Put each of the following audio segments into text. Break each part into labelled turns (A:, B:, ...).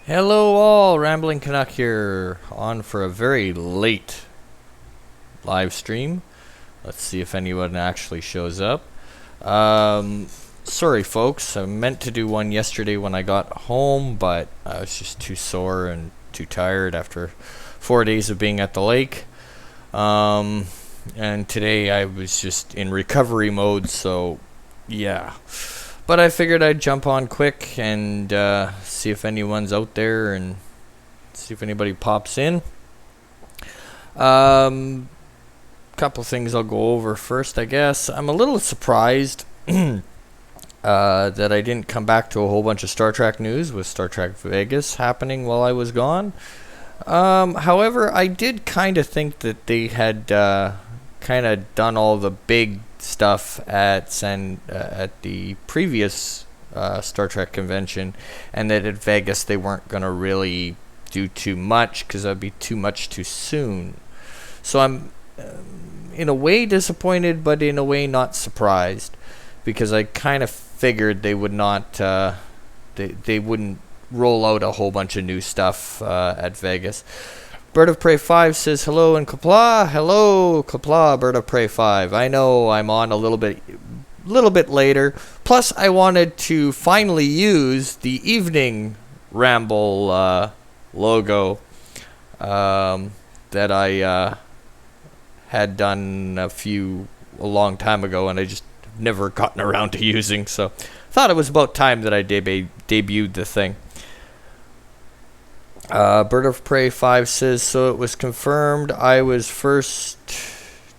A: Hello all, Rambling Canuck here, on for a very late live stream. Let's see if anyone actually shows up. Sorry folks, I meant to do one yesterday when I got home, but I was just too sore and too tired after 4 days of being at the lake. And today I was just in recovery mode, so yeah. But I figured I'd jump on quick and see if anyone's out there and see if anybody pops in. Couple things I'll go over first, I guess. I'm a little surprised that I didn't come back to a whole bunch of Star Trek news with Star Trek Vegas happening while I was gone. However, I did kind of think that they had kind of done all the big stuff at the previous Star Trek convention, and that at Vegas they weren't going to really do too much because that'd be too much too soon. So I'm in a way disappointed, but in a way not surprised, because I kind of figured they would not they wouldn't roll out a whole bunch of new stuff at Vegas. Bird of Prey 5 says hello in Kapla. Hello, Kapla, Bird of Prey 5. I know I'm on a little bit later. Plus, I wanted to finally use the evening Ramble logo that I had done a long time ago, and I just never gotten around to using. So, thought it was about time that I debuted the thing. Bird of Prey 5 says, so it was confirmed. I was first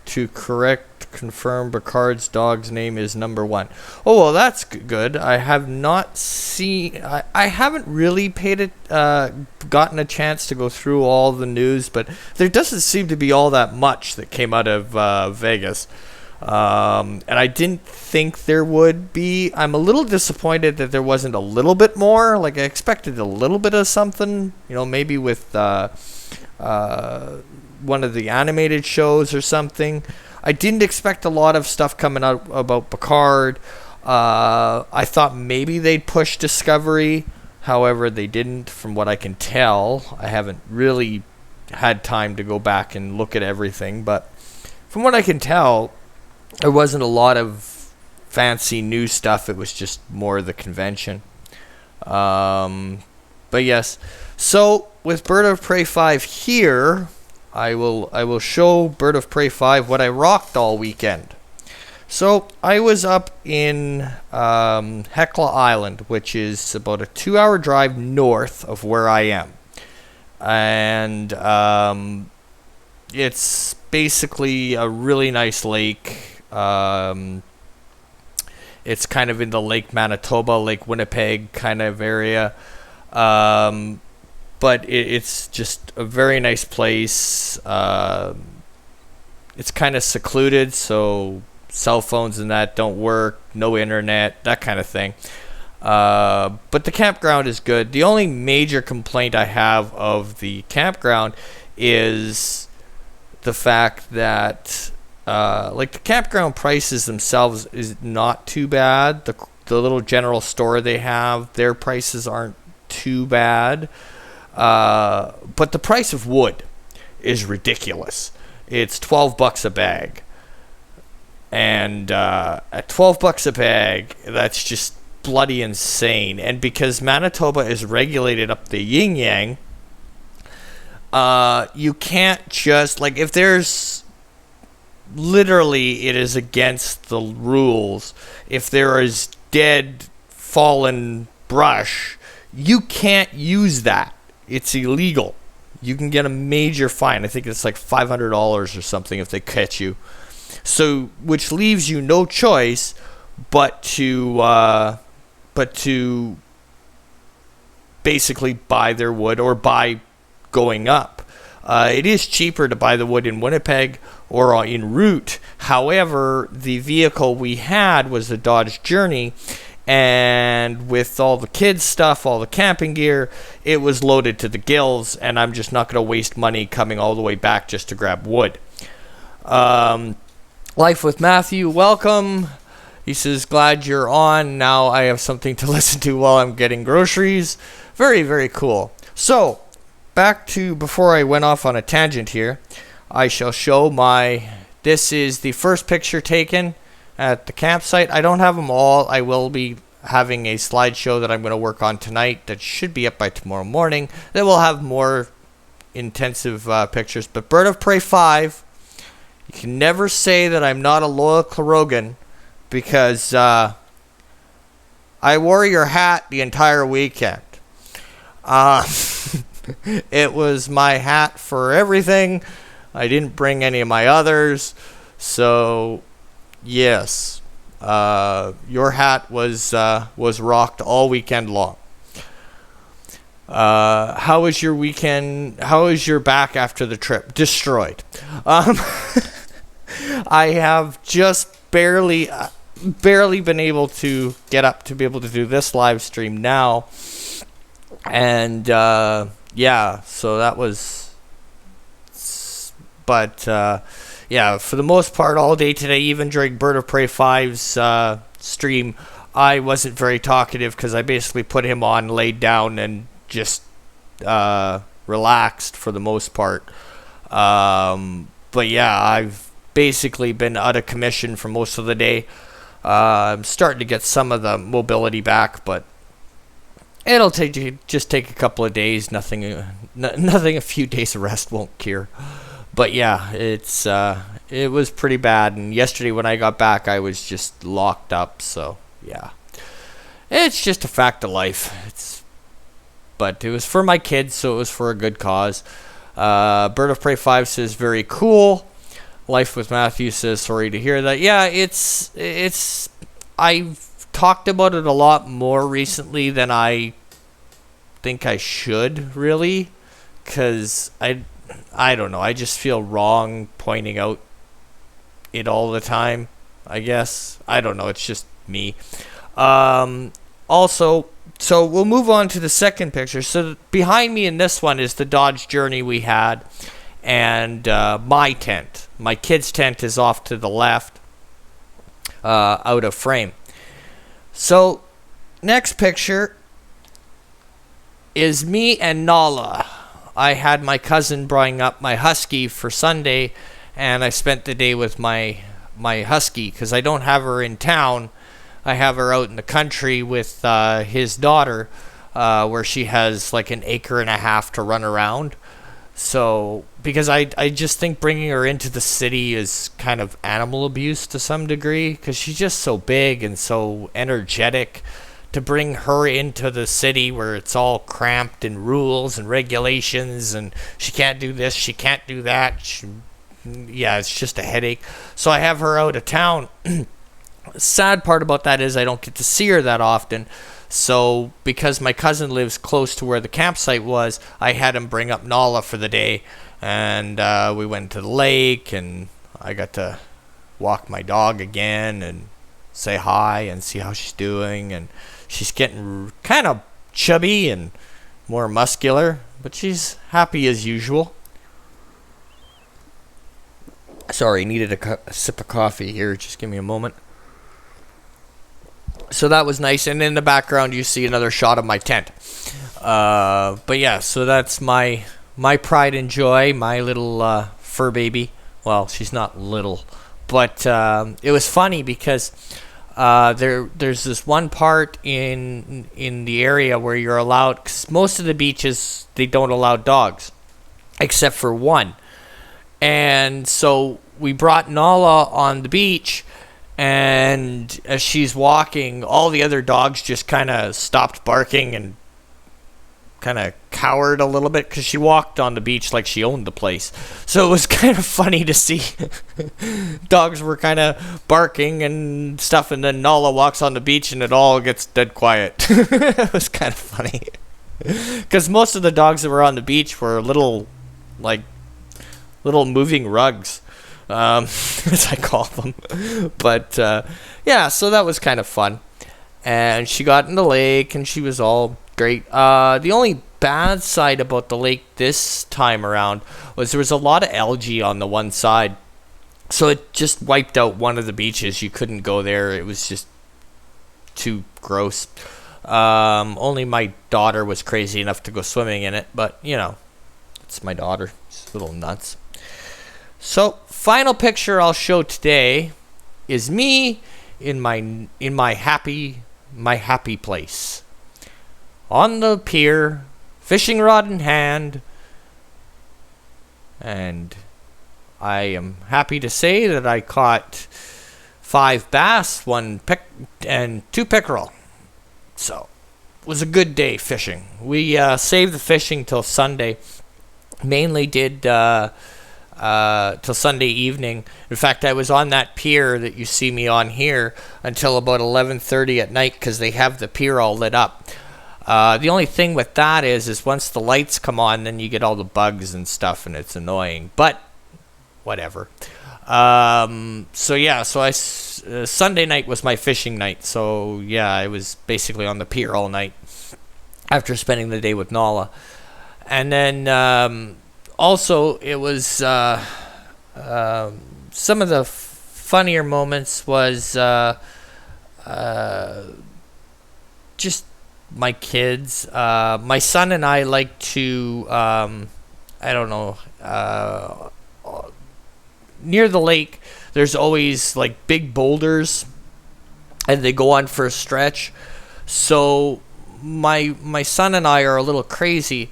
A: to confirm Picard's dog's name is number 1. Oh, well, that's good. I have not seen... I haven't really gotten a chance to go through all the news, but there doesn't seem to be all that much that came out of Vegas. And I didn't think there would be. I'm a little disappointed that there wasn't a little bit more. Like, I expected a little bit of something, maybe with one of the animated shows or something. I didn't expect a lot of stuff coming out about Picard. I thought maybe they'd push Discovery. However, they didn't, from what I can tell. I haven't really had time to go back and look at everything, but from what I can tell, there wasn't a lot of fancy new stuff. It was just more the convention. But yes. So with Bird of Prey 5 here, I will show Bird of Prey 5 what I rocked all weekend. So I was up in Hecla Island, which is about a 2-hour drive north of where I am. And it's basically a really nice lake. It's kind of in the Lake Manitoba, Lake Winnipeg kind of area. But it's just a very nice place. It's kind of secluded, so cell phones and that don't work, no internet, that kind of thing. But the campground is good. The only major complaint I have of the campground is the fact that the campground prices themselves is not too bad. The little general store they have, their prices aren't too bad. But the price of wood is ridiculous. It's $12 a bag. And at $12 a bag, that's just bloody insane. And because Manitoba is regulated up the yin-yang, you can't just, if there's... Literally, it is against the rules. If there is dead, fallen brush, you can't use that. It's illegal. You can get a major fine. I think it's like $500 or something if they catch you. So, which leaves you no choice but to basically buy their wood or buy going up. It is cheaper to buy the wood in Winnipeg or en route. However, the vehicle we had was the Dodge Journey, and with all the kids' stuff, all the camping gear, it was loaded to the gills, and I'm just not going to waste money coming all the way back just to grab wood. Life with Matthew, welcome. He says, glad you're on. Now I have something to listen to while I'm getting groceries. Very, very cool. So, back to before I went off on a tangent here, I shall show this is the first picture taken at the campsite. I don't have them all. I will be having a slideshow that I'm going to work on tonight that should be up by tomorrow morning. That will have more intensive pictures. But Bird of Prey 5, you can never say that I'm not a loyal Clarogan, because I wore your hat the entire weekend. It was my hat for everything. I didn't bring any of my others. So, yes. Your hat was rocked all weekend long. How was your weekend? How was your back after the trip? Destroyed. I have just barely been able to get up to be able to do this live stream now. And, yeah, so that was, but, yeah, for the most part, all day today, even during Bird of Prey 5's stream, I wasn't very talkative because I basically put him on, laid down, and just relaxed for the most part. But yeah, I've basically been out of commission for most of the day. I'm starting to get some of the mobility back, but it'll take a couple of days. Nothing a few days of rest won't cure. But yeah, it was pretty bad. And yesterday when I got back, I was just locked up. So yeah, it's just a fact of life. But it was for my kids, so it was for a good cause. Bird of Prey 5 says very cool. Life with Matthew says sorry to hear that. Yeah, it's I've talked about it a lot more recently than I think I should, really, because I don't know. I just feel wrong pointing out it all the time, I guess. I don't know. It's just me. Also, so we'll move on to the second picture. So behind me in this one is the Dodge Journey we had, and my tent. My kids' tent is off to the left, out of frame. So next picture is me and Nala. I had my cousin bring up my husky for Sunday, and I spent the day with my husky because I don't have her in town. I have her out in the country with his daughter, where she has like an acre and a half to run around. So, because I just think bringing her into the city is kind of animal abuse to some degree, because she's just so big and so energetic. To bring her into the city where it's all cramped and rules and regulations and she can't do this, she can't do that. Yeah, it's just a headache. So I have her out of town. Sad part about that is I don't get to see her that often. So because my cousin lives close to where the campsite was, I had him bring up Nala for the day. And we went to the lake and I got to walk my dog again and say hi and see how she's doing. And she's getting kind of chubby and more muscular, but she's happy as usual. Sorry, needed a sip of coffee here. Just give me a moment. So that was nice. And in the background, you see another shot of my tent. But yeah, so that's my pride and joy, my little fur baby. Well, she's not little, but it was funny because there's this one part in the area where you're allowed, cause most of the beaches they don't allow dogs except for one. And so we brought Nala on the beach, and as she's walking, all the other dogs just kind of stopped barking and kind of cowered a little bit because she walked on the beach like she owned the place. So it was kind of funny to see dogs were kind of barking and stuff, and then Nala walks on the beach and it all gets dead quiet. It was kind of funny because most of the dogs that were on the beach were little moving rugs, as I call them. But yeah, so that was kind of fun. And she got in the lake and she was all great. The only bad side about the lake this time around was there was a lot of algae on the one side. So it just wiped out one of the beaches. You couldn't go there. It was just too gross. Only my daughter was crazy enough to go swimming in it, but you know, it's my daughter. She's a little nuts. So, final picture I'll show today is me in my happy place. On the pier, fishing rod in hand, and I am happy to say that I caught 5 bass, 1 and 2 pickerel. So, it was a good day fishing. We saved the fishing till Sunday. Mainly did till Sunday evening. In fact, I was on that pier that you see me on here until about 11:30 at night because they have the pier all lit up. The only thing with that is once the lights come on, then you get all the bugs and stuff, and it's annoying. But whatever. Sunday night was my fishing night. So yeah, I was basically on the pier all night after spending the day with Nala. And then also it was some of the funnier moments was just my kids. My son and I like to near the lake. There's always like big boulders, and they go on for a stretch. So my son and I are a little crazy.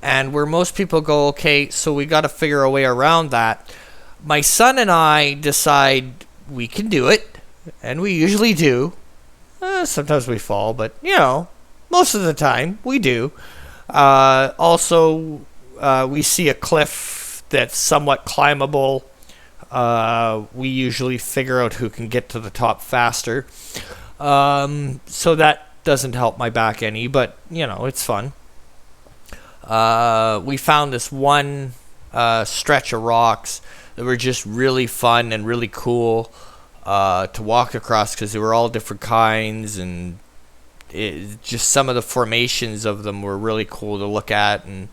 A: And where most people go, okay, so we got to figure a way around that. My son and I decide we can do it, and we usually do. Sometimes we fall, but, you know, most of the time we do. Also, we see a cliff that's somewhat climbable. We usually figure out who can get to the top faster. So that doesn't help my back any, but, you know, it's fun. We found this one stretch of rocks that were just really fun and really cool to walk across because they were all different kinds, and just some of the formations of them were really cool to look at. And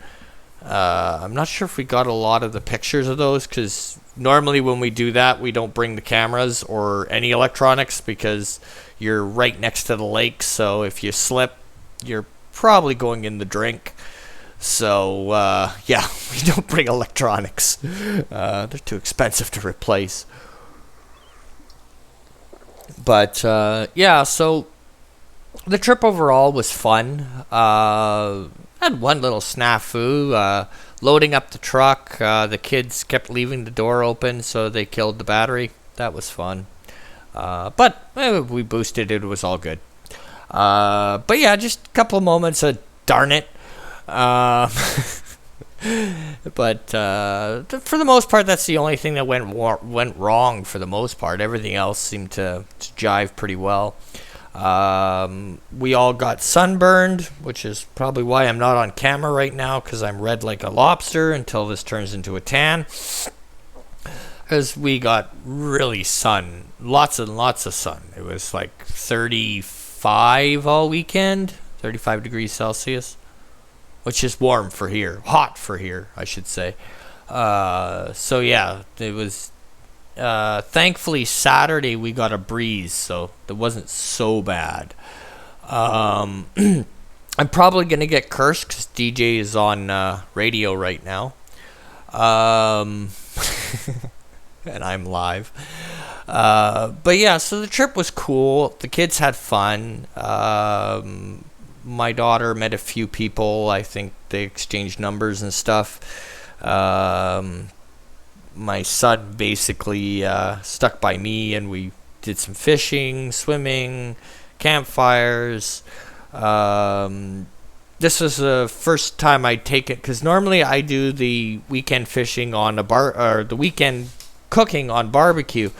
A: I'm not sure if we got a lot of the pictures of those because normally when we do that, we don't bring the cameras or any electronics because you're right next to the lake. So if you slip, you're probably going in the drink. So, yeah, we don't bring electronics. They're too expensive to replace. But, yeah, so the trip overall was fun. Had one little snafu. Loading up the truck, the kids kept leaving the door open, so they killed the battery. That was fun. But we boosted it. It was all good. But, yeah, just a couple of moments of darn it. But for the most part, that's the only thing that went wrong. For the most part, everything else seemed to jive pretty well. We all got sunburned, which is probably why I'm not on camera right now, because I'm red like a lobster until this turns into a tan. Because we got really sun, lots and lots of sun. It was like 35 all weekend, 35 degrees Celsius. Which is warm for here. Hot for here, I should say. So, yeah, it was... thankfully, Saturday we got a breeze, so it wasn't so bad. I'm probably going to get cursed because DJ is on radio right now. And I'm live. But, yeah, so the trip was cool. The kids had fun. My daughter met a few people. I think they exchanged numbers and stuff. My son basically stuck by me, and we did some fishing, swimming, campfires. This was the first time I'd take it, because normally I do the weekend fishing on a bar, or the weekend cooking on barbecue.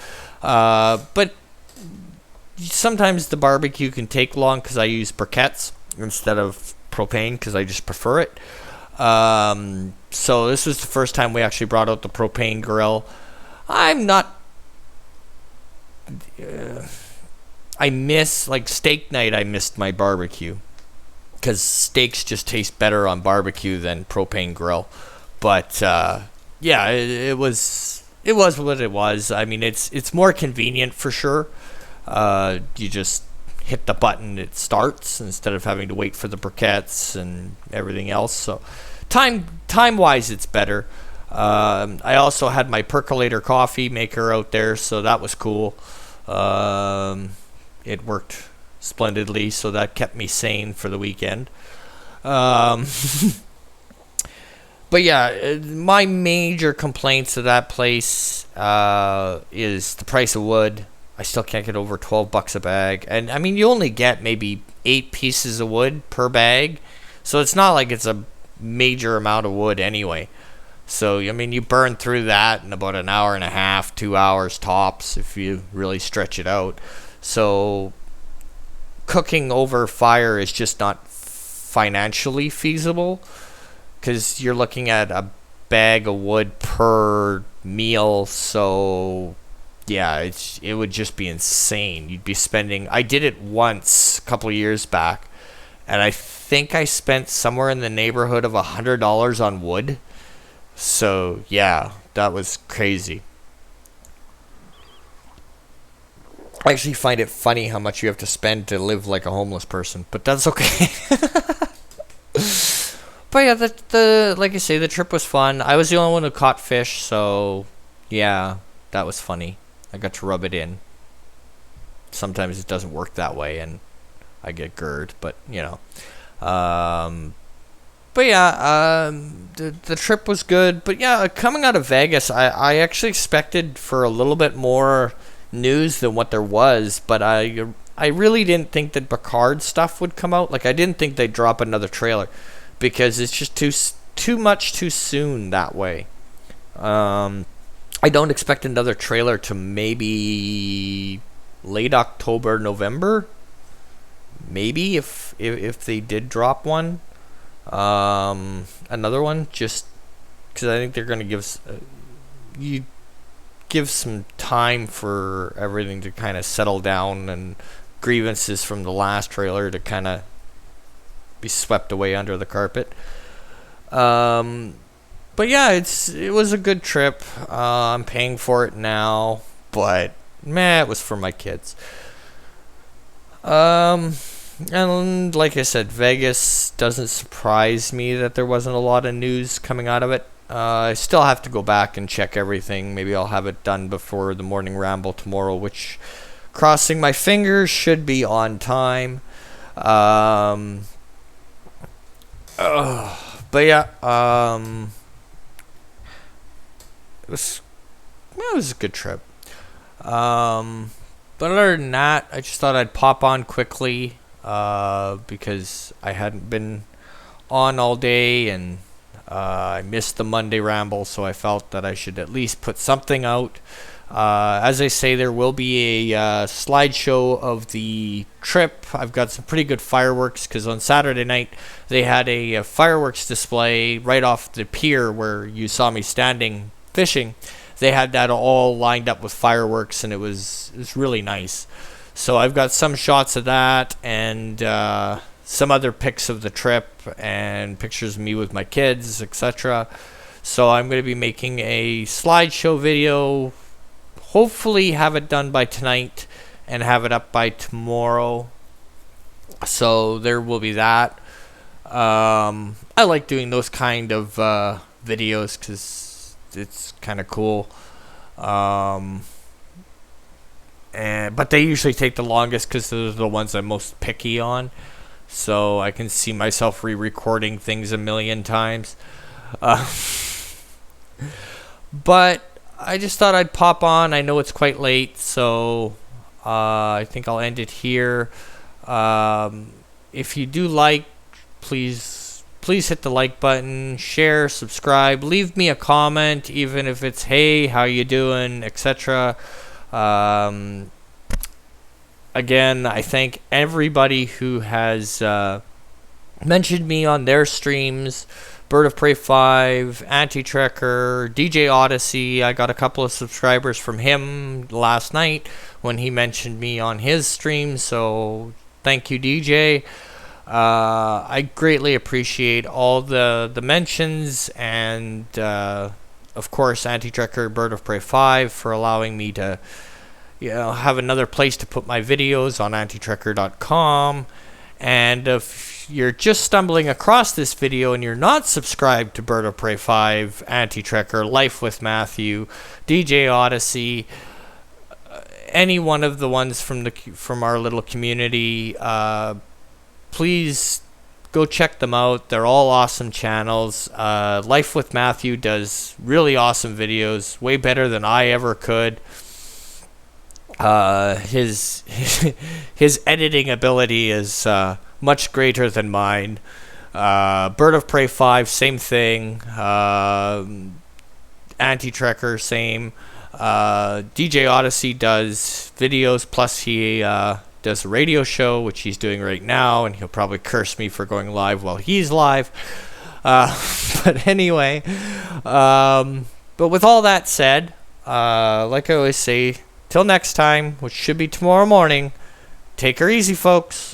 A: But sometimes the barbecue can take long because I use briquettes instead of propane because I just prefer it. So this was the first time we actually brought out the propane grill. I'm not... I miss, like, steak night, I missed my barbecue. Because steaks just taste better on barbecue than propane grill. But, yeah, it was it was what it was. I mean, it's more convenient for sure. You just hit the button, it starts instead of having to wait for the briquettes and everything else. So time wise, it's better. I also had my percolator coffee maker out there, so that was cool. It worked splendidly, so that kept me sane for the weekend. Um, but yeah, my major complaints to that place is the price of wood. I still can't get over $12 a bag, and I mean you only get maybe 8 pieces of wood per bag, so it's not like it's a major amount of wood anyway. So I mean you burn through that in about an hour and a half, 2 hours tops if you really stretch it out. So cooking over fire is just not financially feasible because you're looking at a bag of wood per meal. So yeah, it would just be insane. You'd be spending. I did it once a couple of years back, and I think I spent somewhere in the neighborhood of $100 on wood. So yeah, that was crazy. I actually find it funny how much you have to spend to live like a homeless person, but that's okay. But yeah, the like I say, the trip was fun. I was the only one who caught fish, so yeah, that was funny. I got to rub it in. Sometimes it doesn't work that way, and I get GERD, but you know. But yeah, the trip was good. But yeah, coming out of Vegas, I actually expected for a little bit more news than what there was, but I really didn't think that Picard stuff would come out. Like I didn't think they'd drop another trailer because it's just too much too soon that way. I don't expect another trailer to maybe late October, November. Maybe if they did drop one, another one, just because I think they're gonna you give some time for everything to kind of settle down and grievances from the last trailer to kind of be swept away under the carpet. But yeah, it was a good trip. I'm paying for it now, but man, it was for my kids. And like I said, Vegas doesn't surprise me that there wasn't a lot of news coming out of it. I still have to go back and check everything. Maybe I'll have it done before the morning ramble tomorrow, which, crossing my fingers, should be on time. But yeah, it was a good trip. But other than that, I just thought I'd pop on quickly because I hadn't been on all day and I missed the Monday ramble, so I felt that I should at least put something out. As I say, there will be a slideshow of the trip. I've got some pretty good fireworks because on Saturday night they had a fireworks display right off the pier where you saw me standing fishing. They had that all lined up with fireworks, and it was really nice. So I've got some shots of that and some other pics of the trip and pictures of me with my kids, etc. So I'm going to be making a slideshow video. Hopefully have it done by tonight and have it up by tomorrow. So there will be that. I like doing those kind of videos because it's kind of cool. But they usually take the longest because those are the ones I'm most picky on. So I can see myself re-recording things a million times. But I just thought I'd pop on. I know it's quite late, so I think I'll end it here. If you do like, please hit the like button, share, subscribe, leave me a comment, even if it's hey, how you doing, etc. Again, I thank everybody who has mentioned me on their streams. Bird of Prey 5, Anti-Trekker, DJ Odyssey. I got a couple of subscribers from him last night when he mentioned me on his stream, so thank you, DJ. I greatly appreciate all the mentions and of course, Anti-Trekker, Bird of Prey 5 for allowing me to have another place to put my videos on antitrekker.com. And if you're just stumbling across this video and you're not subscribed to Bird of Prey 5, Anti-Trekker, Life with Matthew, DJ Odyssey, any one of the ones from our little community, please go check them out. They're all awesome channels. Life with Matthew does really awesome videos, way better than I ever could. His editing ability is much greater than mine. Bird of Prey 5, same thing. Anti-Trekker, same. DJ Odyssey does videos, plus he does a radio show, which he's doing right now, and he'll probably curse me for going live while he's live. But anyway, but with all that said, like I always say, till next time, which should be tomorrow morning, take her easy, folks.